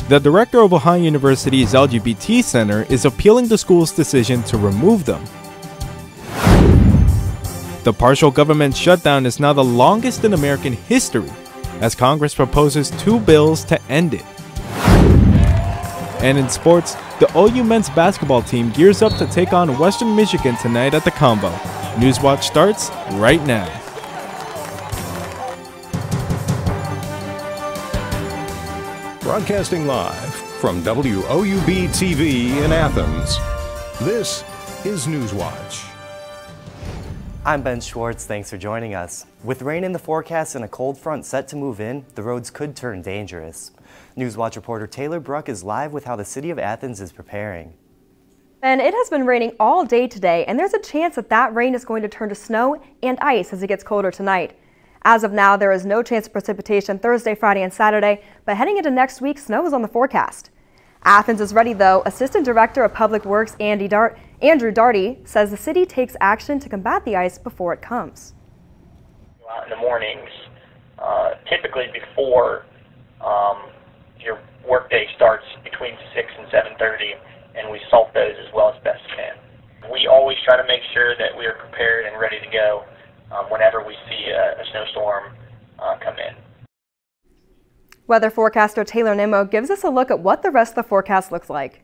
The director of Ohio University's LGBT Center is appealing the school's decision to remove them. The partial government shutdown is now the longest in American history, as Congress proposes 2 bills to end it. And in sports, the OU men's basketball team gears up to take on Western Michigan tonight at the Combo. Newswatch starts right now. Broadcasting live from WOUB TV in Athens, this is Newswatch. I'm Ben Schwartz, thanks for joining us. With rain in the forecast and a cold front set to move in, the roads could turn dangerous. Newswatch reporter Taylor Bruck is live with how the city of Athens is preparing. And it has been raining all day today, and there's a chance that rain is going to turn to snow and ice as it gets colder tonight. As of now, there is no chance of precipitation Thursday, Friday, and Saturday, but heading into next week, snow is on the forecast. Athens is ready, though. Assistant Director of Public Works Andrew Darty says the city takes action to combat the ice before it comes. In the mornings, typically before your workday starts between 6 and 7:30, and we salt those as well as best we can. We always try to make sure that we are prepared and ready to go whenever we see a snowstorm come in. Weather forecaster Taylor Nimmo gives us a look at what the rest of the forecast looks like.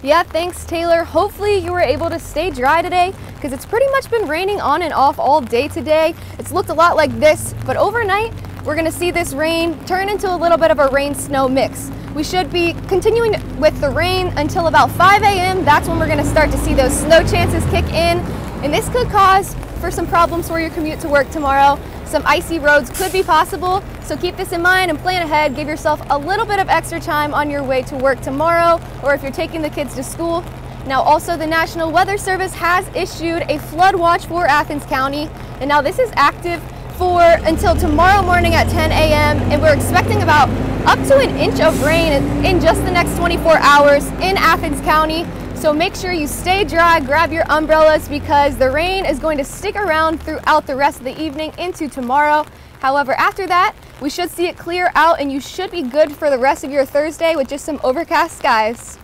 Yeah, thanks Taylor. Hopefully you were able to stay dry today because it's pretty much been raining on and off all day today. It's looked a lot like this, but overnight we're going to see this rain turn into a little bit of a rain-snow mix. We should be continuing with the rain until about 5 a.m. That's when we're going to start to see those snow chances kick in, and this could cause for some problems for your commute to work tomorrow. Some icy roads could be possible, so keep this in mind and plan ahead. Give yourself a little bit of extra time on your way to work tomorrow, or if you're taking the kids to school. Now also the National Weather Service has issued a flood watch for Athens County, and now this is active for until tomorrow morning at 10 a.m. and we're expecting about up to an inch of rain in just the next 24 hours in Athens County. So make sure you stay dry, grab your umbrellas because the rain is going to stick around throughout the rest of the evening into tomorrow. However, after that, we should see it clear out and you should be good for the rest of your Thursday with just some overcast skies.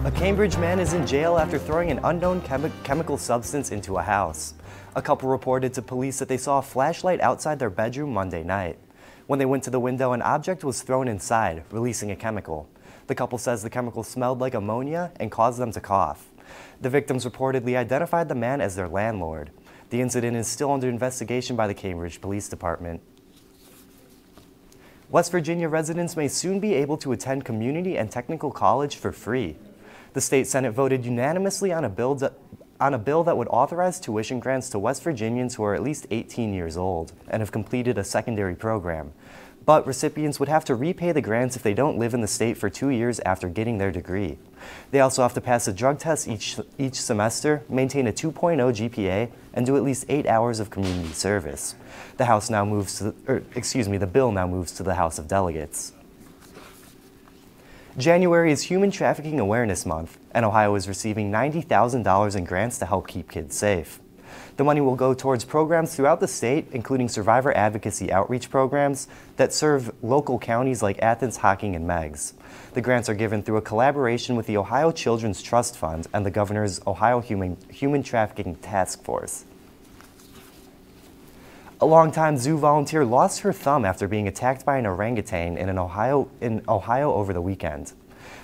A Cambridge man is in jail after throwing an unknown chemical substance into a house. A couple reported to police that they saw a flashlight outside their bedroom Monday night. When they went to the window, an object was thrown inside, releasing a chemical. The couple says the chemical smelled like ammonia and caused them to cough. The victims reportedly identified the man as their landlord. The incident is still under investigation by the Cambridge Police Department. West Virginia residents may soon be able to attend community and technical college for free. The state Senate voted unanimously on a bill that would authorize tuition grants to West Virginians who are at least 18 years old and have completed a secondary program. But recipients would have to repay the grants if they don't live in the state for 2 years after getting their degree. They also have to pass a drug test each semester, maintain a 2.0 GPA, and do at least 8 hours of community service. The bill now moves to the House of Delegates. January is Human Trafficking Awareness Month, and Ohio is receiving $90,000 in grants to help keep kids safe. The money will go towards programs throughout the state, including survivor advocacy outreach programs that serve local counties like Athens, Hocking, and Meigs. The grants are given through a collaboration with the Ohio Children's Trust Fund and the Governor's Ohio Human Trafficking Task Force. A longtime zoo volunteer lost her thumb after being attacked by an orangutan in Ohio over the weekend.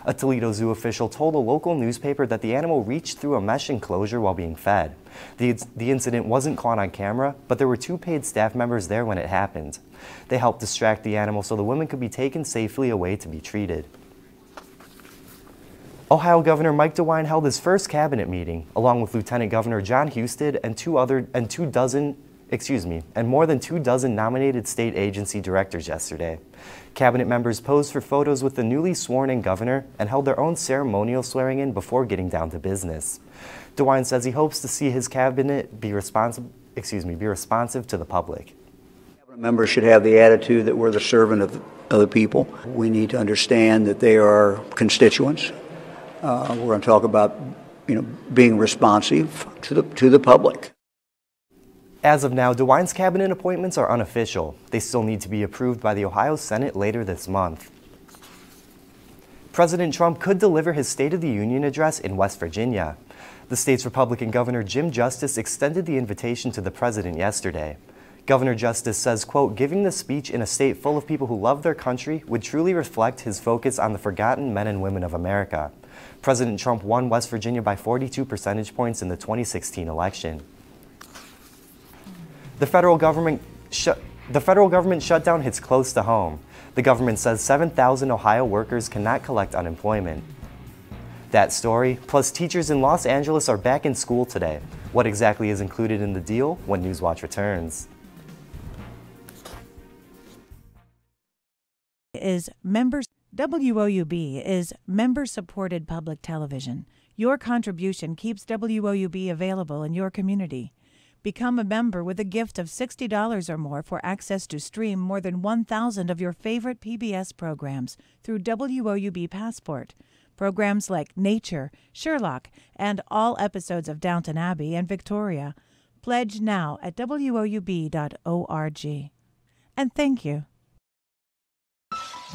A Toledo Zoo official told a local newspaper that the animal reached through a mesh enclosure while being fed. The incident wasn't caught on camera, but there were 2 paid staff members there when it happened. They helped distract the animal so the woman could be taken safely away to be treated. Ohio Governor Mike DeWine held his first cabinet meeting, along with Lieutenant Governor John Husted and more than 2 dozen nominated state agency directors yesterday. Cabinet members posed for photos with the newly sworn-in governor and held their own ceremonial swearing-in before getting down to business. DeWine says he hopes to see his cabinet be responsive to the public. Cabinet members should have the attitude that we're the servant of the people. We need to understand that they are constituents. We're going to talk about, being responsive to the public. As of now, DeWine's cabinet appointments are unofficial. They still need to be approved by the Ohio Senate later this month. President Trump could deliver his State of the Union address in West Virginia. The state's Republican Governor Jim Justice extended the invitation to the president yesterday. Governor Justice says, quote, "Giving the speech in a state full of people who love their country would truly reflect his focus on the forgotten men and women of America." President Trump won West Virginia by 42 percentage points in the 2016 election. The federal government shutdown hits close to home. The government says 7,000 Ohio workers cannot collect unemployment. That story, plus teachers in Los Angeles are back in school today. What exactly is included in the deal when Newswatch returns? WOUB is member-supported public television. Your contribution keeps WOUB available in your community. Become a member with a gift of $60 or more for access to stream more than 1,000 of your favorite PBS programs through WOUB Passport. Programs like Nature, Sherlock, and all episodes of Downton Abbey and Victoria. Pledge now at WOUB.org. And thank you.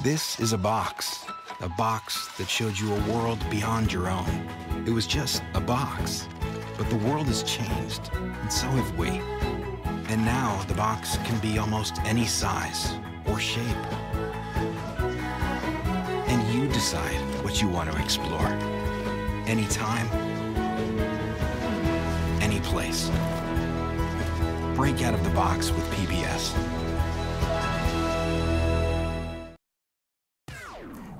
This is a box that showed you a world beyond your own. It was just a box. But the world has changed, and so have we. And now the box can be almost any size or shape. And you decide what you want to explore. Anytime, any place. Break out of the box with PBS.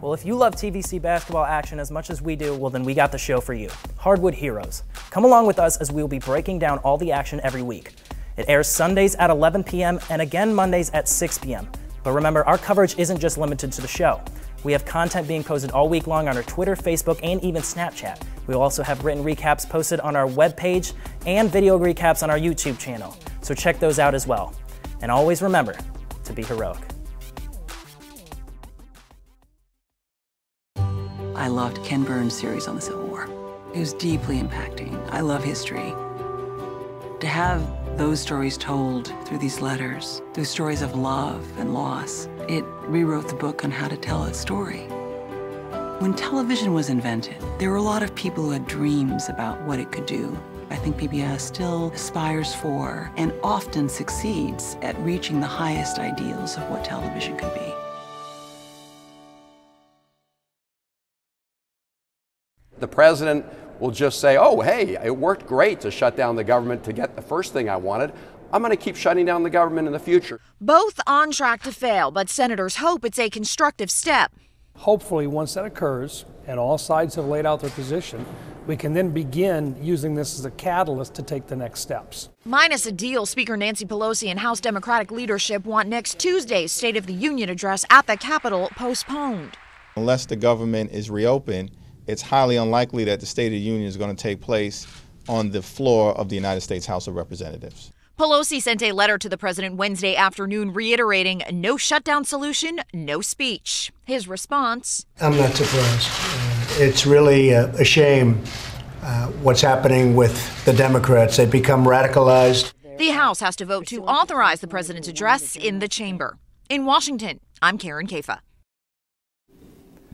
Well, if you love TVC basketball action as much as we do, well then we got the show for you, Hardwood Heroes. Come along with us as we will be breaking down all the action every week. It airs Sundays at 11 p.m. and again Mondays at 6 p.m. But remember, our coverage isn't just limited to the show. We have content being posted all week long on our Twitter, Facebook, and even Snapchat. We will also have written recaps posted on our webpage and video recaps on our YouTube channel. So check those out as well. And always remember to be heroic. I loved Ken Burns' series on the Civil War. It was deeply impacting. I love history. To have those stories told through these letters, through stories of love and loss, it rewrote the book on how to tell a story. When television was invented, there were a lot of people who had dreams about what it could do. I think PBS still aspires for and often succeeds at reaching the highest ideals of what television could be. The president will just say, oh, hey, it worked great to shut down the government to get the first thing I wanted. I'm going to keep shutting down the government in the future. Both on track to fail, but senators hope it's a constructive step. Hopefully, once that occurs and all sides have laid out their position, we can then begin using this as a catalyst to take the next steps. Minus a deal, Speaker Nancy Pelosi and House Democratic leadership want next Tuesday's State of the Union address at the Capitol postponed. Unless the government is reopened, it's highly unlikely that the State of the Union is going to take place on the floor of the United States House of Representatives. Pelosi sent a letter to the president Wednesday afternoon reiterating no shutdown solution, no speech. His response: I'm not surprised. It's really a shame what's happening with the Democrats. They've become radicalized. The House has to vote to authorize the president's address in the chamber. In Washington, I'm Karen Kafa.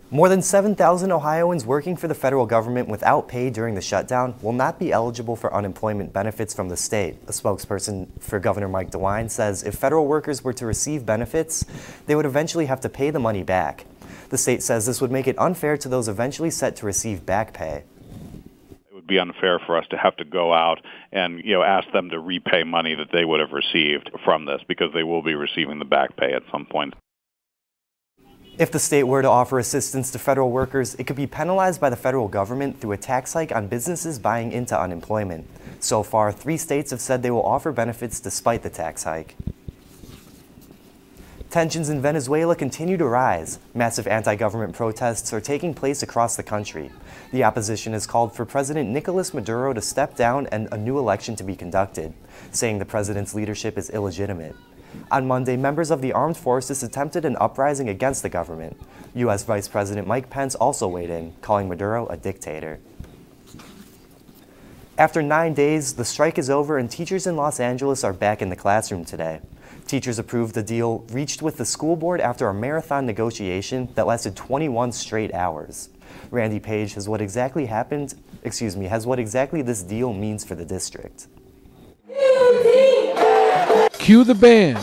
More than 7,000 Ohioans working for the federal government without pay during the shutdown will not be eligible for unemployment benefits from the state. A spokesperson for Governor Mike DeWine says if federal workers were to receive benefits, they would eventually have to pay the money back. The state says this would make it unfair to those eventually set to receive back pay. It would be unfair for us to have to go out and ask them to repay money that they would have received from this, because they will be receiving the back pay at some point. If the state were to offer assistance to federal workers, it could be penalized by the federal government through a tax hike on businesses buying into unemployment. So far, 3 states have said they will offer benefits despite the tax hike. Tensions in Venezuela continue to rise. Massive anti-government protests are taking place across the country. The opposition has called for President Nicolas Maduro to step down and a new election to be conducted, saying the president's leadership is illegitimate. On Monday, members of the armed forces attempted an uprising against the government. U.S. Vice President Mike Pence also weighed in, calling Maduro a dictator. After 9 days, the strike is over and teachers in Los Angeles are back in the classroom today. Teachers approved the deal reached with the school board after a marathon negotiation that lasted 21 straight hours. Randy Page has what exactly this deal means for the district. Cue the band.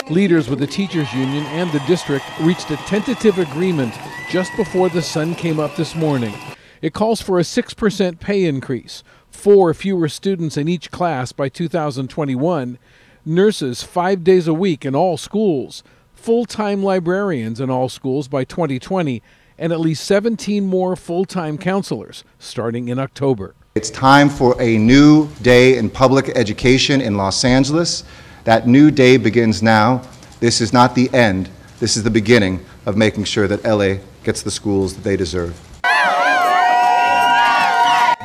Leaders with the teachers union and the district reached a tentative agreement just before the sun came up this morning. It calls for a 6% pay increase, 4 fewer students in each class by 2021, nurses 5 days a week in all schools, full-time librarians in all schools by 2020, and at least 17 more full-time counselors starting in October. It's time for a new day in public education in Los Angeles. That new day begins now. This is not the end. This is the beginning of making sure that LA gets the schools that they deserve.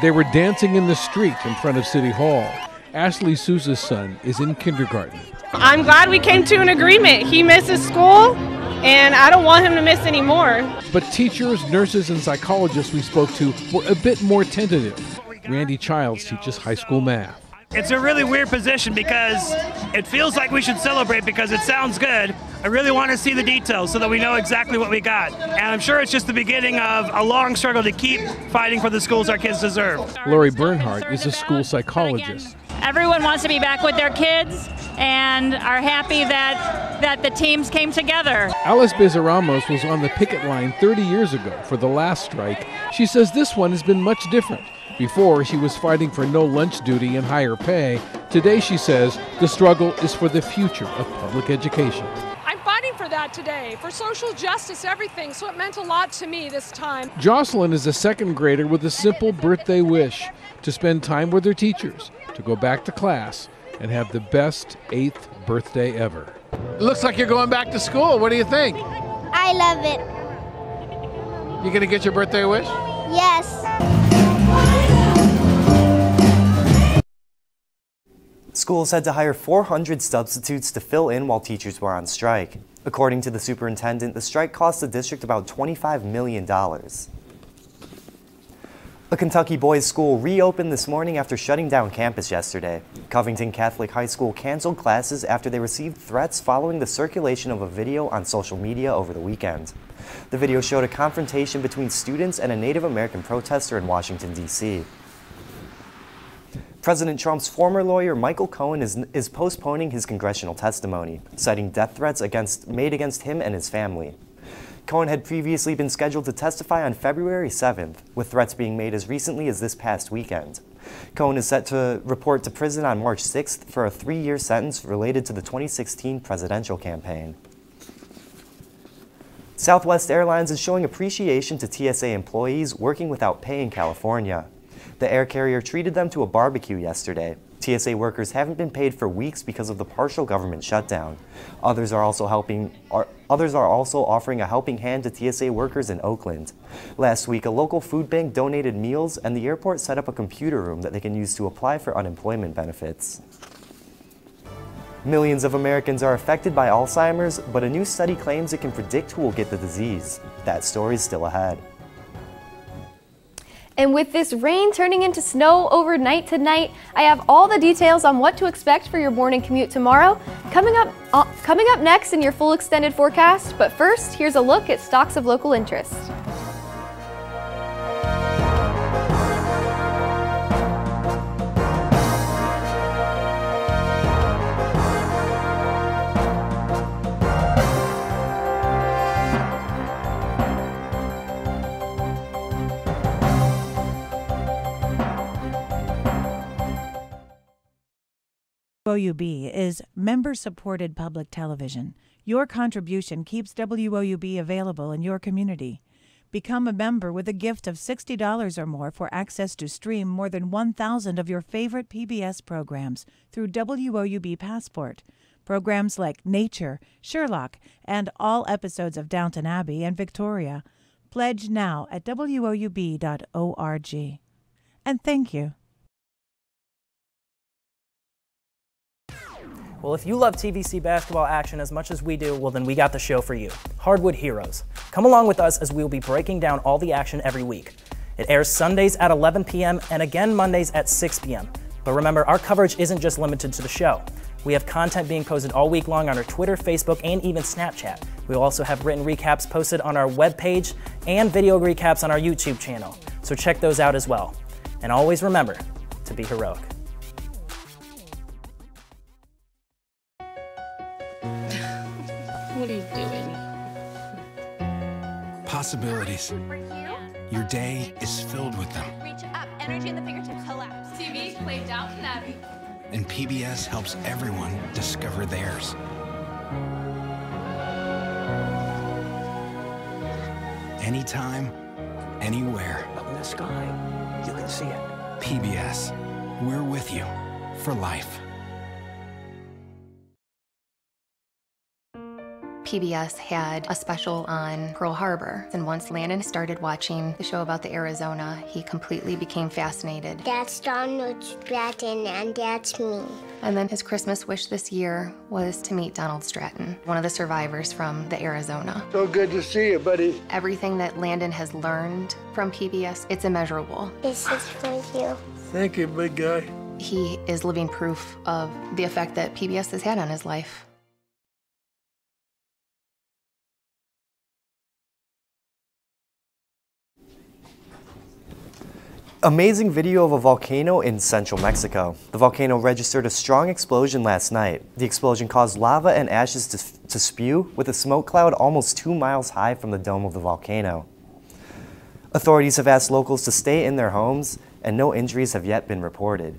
They were dancing in the street in front of City Hall. Ashley Sousa's son is in kindergarten. I'm glad we came to an agreement. He misses school, and I don't want him to miss any more. But teachers, nurses, and psychologists we spoke to were a bit more tentative. Randy Childs teaches high school math. It's a really weird position because it feels like we should celebrate because it sounds good. I really want to see the details so that we know exactly what we got. And I'm sure it's just the beginning of a long struggle to keep fighting for the schools our kids deserve. Lori Bernhardt is a school psychologist. Everyone wants to be back with their kids and are happy that the teams came together. Alice Bezaramos was on the picket line 30 years ago for the last strike. She says this one has been much different. Before, she was fighting for no lunch duty and higher pay. Today, she says, the struggle is for the future of public education. I'm fighting for that today, for social justice, everything, so it meant a lot to me this time. Jocelyn is a second grader with a simple birthday wish: to spend time with her teachers, to go back to class, and have the best 8th birthday ever. It looks like you're going back to school. What do you think? I love it. You gonna get your birthday wish? Yes. Schools had to hire 400 substitutes to fill in while teachers were on strike. According to the superintendent, the strike cost the district about $25 million. A Kentucky boys' school reopened this morning after shutting down campus yesterday. Covington Catholic High School canceled classes after they received threats following the circulation of a video on social media over the weekend. The video showed a confrontation between students and a Native American protester in Washington, D.C. President Trump's former lawyer Michael Cohen is postponing his congressional testimony, citing death threats made against him and his family. Cohen had previously been scheduled to testify on February 7th, with threats being made as recently as this past weekend. Cohen is set to report to prison on March 6th for a 3-year sentence related to the 2016 presidential campaign. Southwest Airlines is showing appreciation to TSA employees working without pay in California. The air carrier treated them to a barbecue yesterday. TSA workers haven't been paid for weeks because of the partial government shutdown. Others are also offering a helping hand to TSA workers in Oakland. Last week, a local food bank donated meals, and the airport set up a computer room that they can use to apply for unemployment benefits. Millions of Americans are affected by Alzheimer's, but a new study claims it can predict who will get the disease. That story's still ahead. And with this rain turning into snow overnight tonight, I have all the details on what to expect for your morning commute tomorrow. Coming up next in your full extended forecast, but first, here's a look at stocks of local interest. WOUB is member-supported public television. Your contribution keeps WOUB available in your community. Become a member with a gift of $60 or more for access to stream more than 1,000 of your favorite PBS programs through WOUB Passport. Programs like Nature, Sherlock, and all episodes of Downton Abbey and Victoria. Pledge now at WOUB.org. And thank you. Well, if you love TVC basketball action as much as we do, well then we got the show for you. Hardwood Heroes. Come along with us as we will be breaking down all the action every week. It airs Sundays at 11 p.m. and again Mondays at 6 p.m. But remember, our coverage isn't just limited to the show. We have content being posted all week long on our Twitter, Facebook, and even Snapchat. We also have written recaps posted on our webpage and video recaps on our YouTube channel. So check those out as well. And always remember to be heroic. What are you doing? Possibilities. Your day is filled with them. Reach up, energy in the fingertips, collapse. TV, play Downton Abbey. And PBS helps everyone discover theirs. Anytime, anywhere. Up in the sky, you can see it. PBS, we're with you for life. PBS had a special on Pearl Harbor, and once Landon started watching the show about the Arizona, he completely became fascinated. That's Donald Stratton, and that's me. And then his Christmas wish this year was to meet Donald Stratton, one of the survivors from the Arizona. So good to see you, buddy. Everything that Landon has learned from PBS, it's immeasurable. This is for you. Thank you, big guy. He is living proof of the effect that PBS has had on his life. Amazing video of a volcano in central Mexico. The volcano registered a strong explosion last night. The explosion caused lava and ashes to spew, with a smoke cloud almost 2 miles high from the dome of the volcano. Authorities have asked locals to stay in their homes, and no injuries have yet been reported.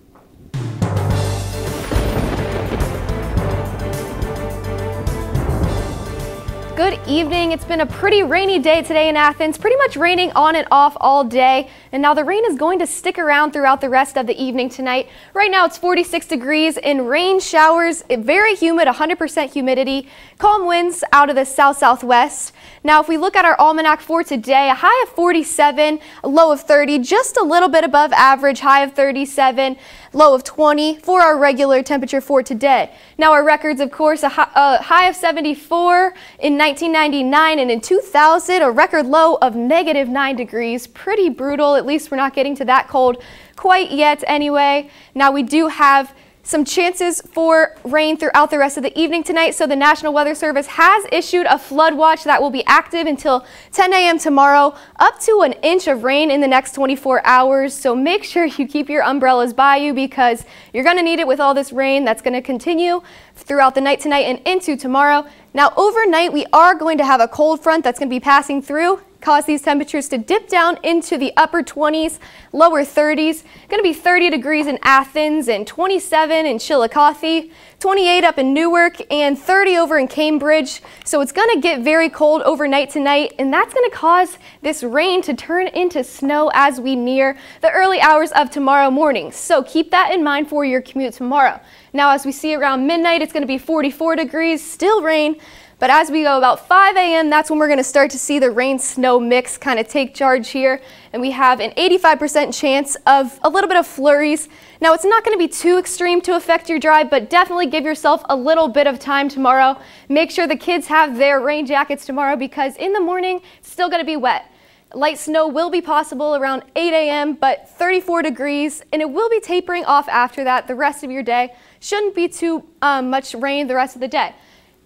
Good evening. It's been a pretty rainy day today in Athens, pretty much raining on and off all day. And now the rain is going to stick around throughout the rest of the evening tonight. Right now it's 46 degrees and rain showers, very humid, 100% humidity, calm winds out of the south-southwest. Now if we look at our almanac for today, a high of 47, a low of 30, just a little bit above average, high of 37, low of 20 for our regular temperature for today. Now our records, of course, a high of 74 in 1999, and in 2000 a record low of -9 degrees. Pretty brutal. At least we're not getting to that cold quite yet anyway. Now we do have some chances for rain throughout the rest of the evening tonight, so the National Weather Service has issued a flood watch that will be active until 10 a.m. tomorrow, up to an inch of rain in the next 24 hours. So make sure you keep your umbrellas by you, because you're going to need it with all this rain that's going to continue throughout the night tonight and into tomorrow. Now overnight we are going to have a cold front that's going to be passing through, cause these temperatures to dip down into the upper 20s, lower 30s. Going to be 30 degrees in Athens and 27 in Chillicothe, 28 up in Newark, and 30 over in Cambridge. So it's going to get very cold overnight tonight, and that's going to cause this rain to turn into snow as we near the early hours of tomorrow morning. So keep that in mind for your commute tomorrow. Now as we see around midnight, it's going to be 44 degrees, still rain. But as we go about 5 a.m., that's when we're going to start to see the rain-snow mix kind of take charge here. And we have an 85% chance of a little bit of flurries. Now, it's not going to be too extreme to affect your drive, but definitely give yourself a little bit of time tomorrow. Make sure the kids have their rain jackets tomorrow, because in the morning, it's still going to be wet. Light snow will be possible around 8 a.m., but 34 degrees, and it will be tapering off after that. The rest of your day shouldn't be too much rain the rest of the day.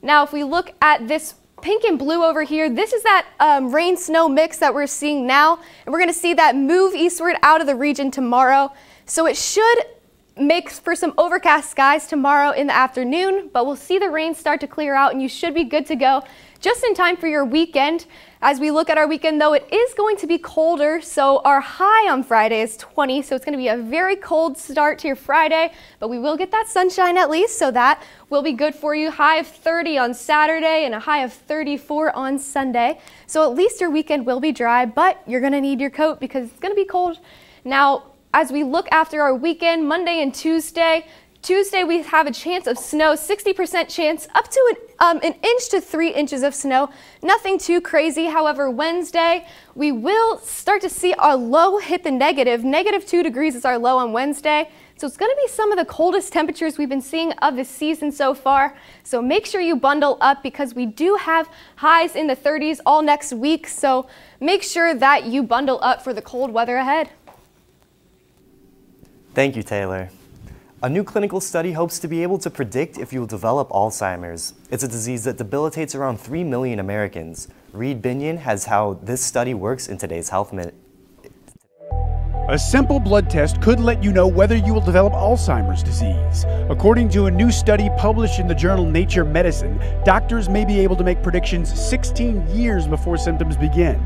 Now, if we look at this pink and blue over here, this is that rain-snow mix that we're seeing now, and we're going to see that move eastward out of the region tomorrow. So it should make for some overcast skies tomorrow in the afternoon, but we'll see the rain start to clear out, and you should be good to go just in time for your weekend. As we look at our weekend, though, it is going to be colder, so our high on Friday is 20, so it's going to be a very cold start to your Friday, but we will get that sunshine at least, so that will be good for you. High of 30 on Saturday and a high of 34 on Sunday, so at least your weekend will be dry, but you're going to need your coat because it's going to be cold. Now, as we look after our weekend, Monday and Tuesday, Tuesday, we have a chance of snow, 60% chance, up to an inch to 3 inches of snow. Nothing too crazy. However, Wednesday, we will start to see our low hit the negative. -2 degrees is our low on Wednesday. So it's going to be some of the coldest temperatures we've been seeing of the season so far. So make sure you bundle up because we do have highs in the 30s all next week. So make sure that you bundle up for the cold weather ahead. Thank you, Taylor. A new clinical study hopes to be able to predict if you will develop Alzheimer's. It's a disease that debilitates around 3 million Americans. Reed Binion has how this study works in today's Health Minute. A simple blood test could let you know whether you will develop Alzheimer's disease. According to a new study published in the journal Nature Medicine, doctors may be able to make predictions 16 years before symptoms begin.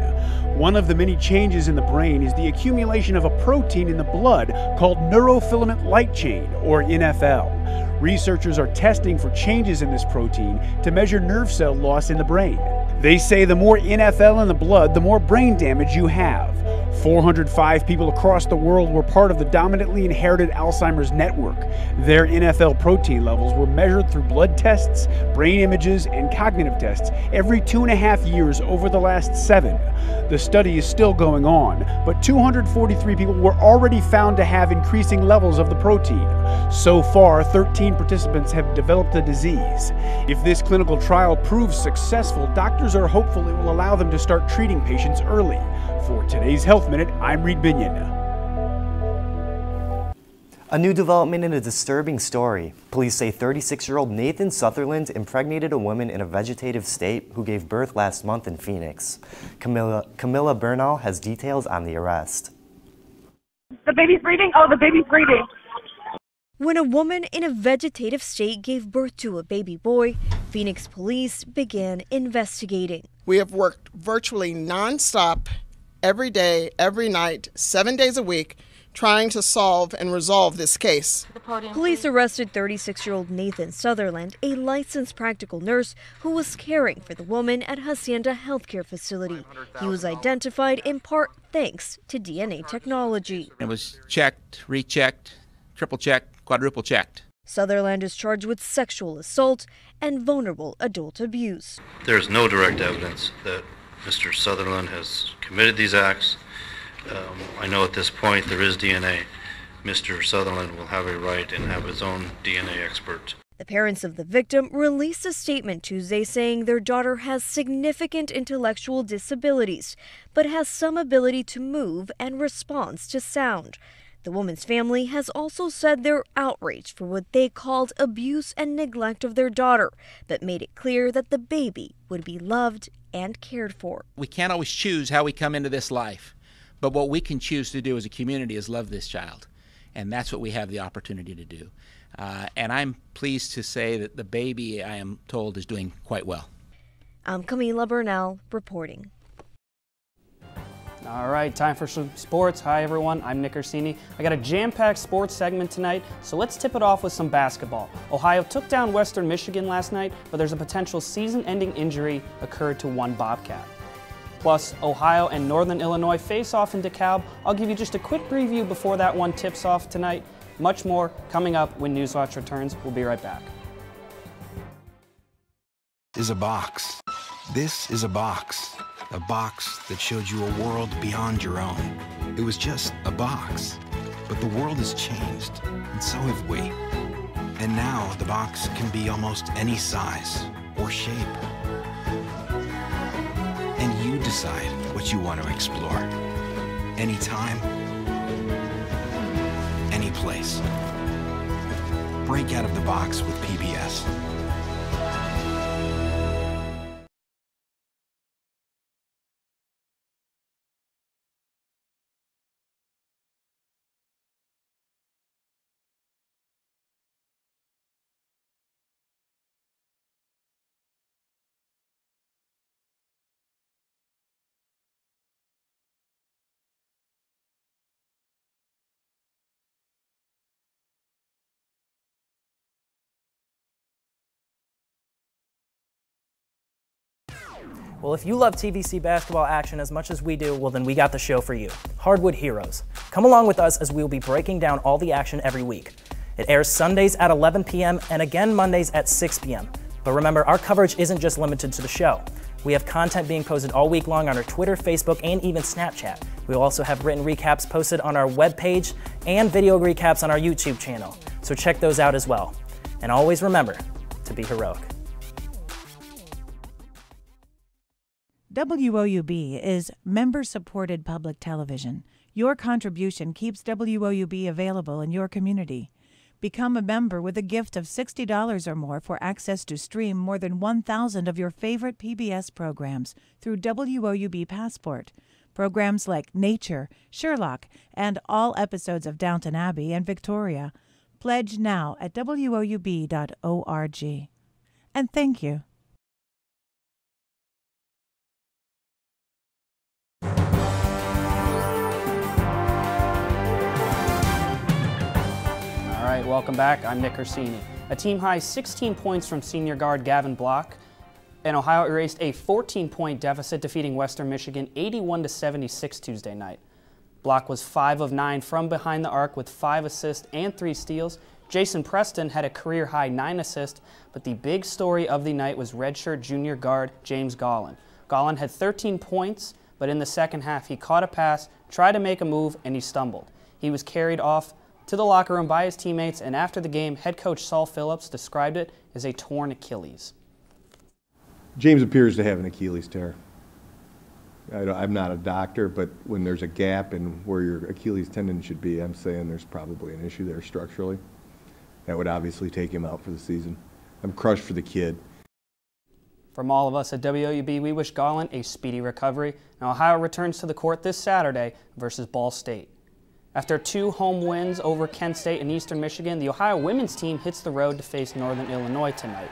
One of the many changes in the brain is the accumulation of a protein in the blood called neurofilament light chain, or NFL. Researchers are testing for changes in this protein to measure nerve cell loss in the brain. They say the more NFL in the blood, the more brain damage you have. 405 people across the world were part of the dominantly inherited Alzheimer's network. Their NFL protein levels were measured through blood tests, brain images, and cognitive tests every 2.5 years over the last 7. The study is still going on, but 243 people were already found to have increasing levels of the protein. So far, 13 participants have developed the disease. If this clinical trial proves successful, doctors are hopeful it will allow them to start treating patients early. For today's Health Minute, I'm Reed Binion. A new development in a disturbing story. Police say 36-year-old Nathan Sutherland impregnated a woman in a vegetative state who gave birth last month in Phoenix. Camilla Bernal has details on the arrest. The baby's breathing? Oh, the baby's breathing. When a woman in a vegetative state gave birth to a baby boy, Phoenix police began investigating. We have worked virtually nonstop every day, every night, 7 days a week, trying to solve and resolve this case. Police arrested 36-year-old Nathan Sutherland, a licensed practical nurse who was caring for the woman at Hacienda Healthcare Facility. He was identified in part thanks to DNA technology. It was checked, rechecked, triple checked, quadruple checked. Sutherland is charged with sexual assault and vulnerable adult abuse. There's no direct evidence that Mr. Sutherland has committed these acts. I know at this point there is DNA. Mr. Sutherland will have a right and have his own DNA expert. The parents of the victim released a statement Tuesday saying their daughter has significant intellectual disabilities, but has some ability to move and responds to sound. The woman's family has also said they're outraged for what they called abuse and neglect of their daughter, but made it clear that the baby would be loved and cared for. We can't always choose how we come into this life, but what we can choose to do as a community is love this child, and that's what we have the opportunity to do. And I'm pleased to say that the baby, I am told, is doing quite well. I'm Camilla Bernal reporting. All right, time for some sports. Hi, everyone. I'm Nick Orsini. I got a jam-packed sports segment tonight, so let's tip it off with some basketball. Ohio took down Western Michigan last night, but there's a potential season-ending injury occurred to one Bobcat. Plus, Ohio and Northern Illinois face off in DeKalb. I'll give you just a quick preview before that one tips off tonight. Much more coming up when Newswatch returns. We'll be right back. Is a box. This is a box. A box that showed you a world beyond your own. It was just a box. But the world has changed, and so have we. And now the box can be almost any size or shape. And you decide what you want to explore. Anytime, any place. Break out of the box with PBS. Well, if you love TVC basketball action as much as we do, well then we got the show for you. Hardwood Heroes. Come along with us as we will be breaking down all the action every week. It airs Sundays at 11 p.m. and again Mondays at 6 p.m. But remember, our coverage isn't just limited to the show. We have content being posted all week long on our Twitter, Facebook, and even Snapchat. We also have written recaps posted on our webpage and video recaps on our YouTube channel. So check those out as well. And always remember to be heroic. WOUB is member-supported public television. Your contribution keeps WOUB available in your community. Become a member with a gift of $60 or more for access to stream more than 1,000 of your favorite PBS programs through WOUB Passport. Programs like Nature, Sherlock, and all episodes of Downton Abbey and Victoria. Pledge now at woub.org. And thank you. All right, welcome back. I'm Nick Orsini. A team-high 16 points from senior guard Gavin Block, and Ohio erased a 14-point deficit, defeating Western Michigan 81-76 Tuesday night. Block was 5 of 9 from behind the arc with 5 assists and 3 steals. Jason Preston had a career-high 9 assists, but the big story of the night was redshirt junior guard James Gollin. Gollin had 13 points, but in the second half he caught a pass, tried to make a move, and he stumbled. He was carried off to the locker room by his teammates, and after the game, head coach Saul Phillips described it as a torn Achilles. James appears to have an Achilles tear. I'm not a doctor, but when there's a gap in where your Achilles tendon should be, I'm saying there's probably an issue there structurally. That would obviously take him out for the season. I'm crushed for the kid. From all of us at WOUB, we wish Gollin a speedy recovery. Now, Ohio returns to the court this Saturday versus Ball State. After 2 home wins over Kent State and Eastern Michigan, the Ohio women's team hits the road to face Northern Illinois tonight.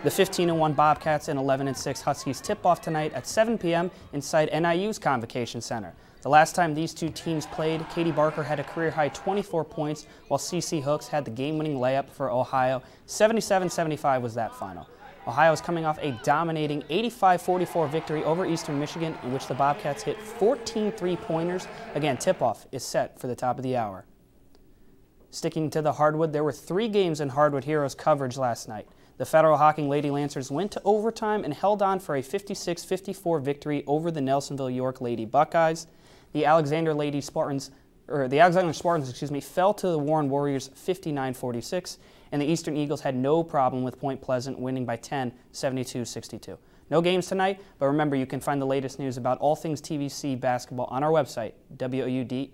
The 15-1 Bobcats and 11-6 Huskies tip off tonight at 7 p.m. inside NIU's Convocation Center. The last time these two teams played, Katie Barker had a career-high 24 points, while CC Hooks had the game-winning layup for Ohio. 77-75 was that final. Ohio is coming off a dominating 85-44 victory over Eastern Michigan, in which the Bobcats hit 14 three-pointers. Again, tip-off is set for the top of the hour. Sticking to the hardwood, there were 3 games in Hardwood Heroes coverage last night. The Federal Hocking Lady Lancers went to overtime and held on for a 56-54 victory over the Nelsonville York Lady Buckeyes. The Alexander Spartans fell to the Warren Warriors 59-46, and the Eastern Eagles had no problem with Point Pleasant winning by 10, 72-62. No games tonight, but remember, you can find the latest news about all things TVC basketball on our website, woub.org.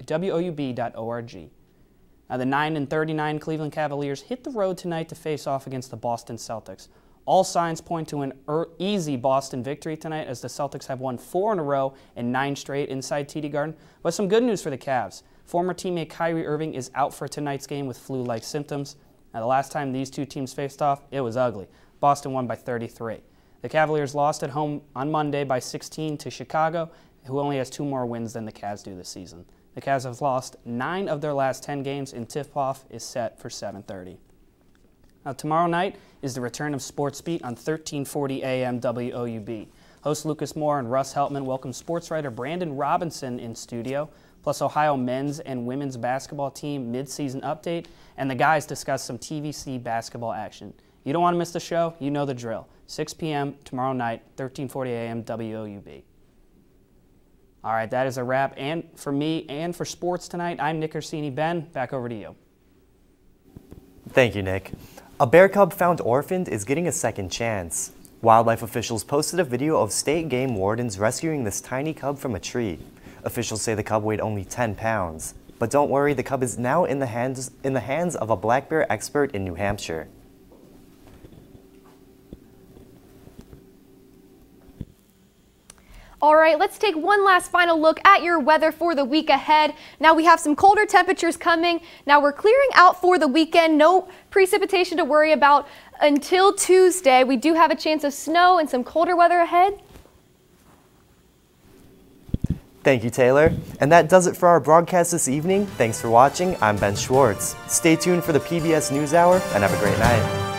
Now, the 9-39 Cleveland Cavaliers hit the road tonight to face off against the Boston Celtics. All signs point to an easy Boston victory tonight, as the Celtics have won 4 in a row and 9 straight inside TD Garden. But some good news for the Cavs. Former teammate Kyrie Irving is out for tonight's game with flu-like symptoms. Now, the last time these two teams faced off, it was ugly. Boston won by 33. The Cavaliers lost at home on Monday by 16 to Chicago, who only has 2 more wins than the Cavs do this season. The Cavs have lost 9 of their last 10 games, and tip-off is set for 7:30. Now, tomorrow night is the return of Sports Beat on 1340 AM WOUB. Host Lucas Moore and Russ Heltman welcome sports writer Brandon Robinson in studio, plus Ohio men's and women's basketball team mid-season update, and the guys discuss some TVC basketball action. You don't want to miss the show, you know the drill. 6 p.m. tomorrow night, 1340 AM WOUB. All right, that is a wrap. And for me and for sports tonight, I'm Nick Orsini. Ben, back over to you. Thank you, Nick. A bear cub found orphaned is getting a second chance. Wildlife officials posted a video of state game wardens rescuing this tiny cub from a tree. Officials say the cub weighed only 10 pounds. But don't worry, the cub is now in the hands of a black bear expert in New Hampshire. All right, let's take one last final look at your weather for the week ahead. Now we have some colder temperatures coming. Now we're clearing out for the weekend. No precipitation to worry about until Tuesday. We do have a chance of snow and some colder weather ahead. Thank you, Taylor. And that does it for our broadcast this evening. Thanks for watching. I'm Ben Schwartz. Stay tuned for the PBS NewsHour and have a great night.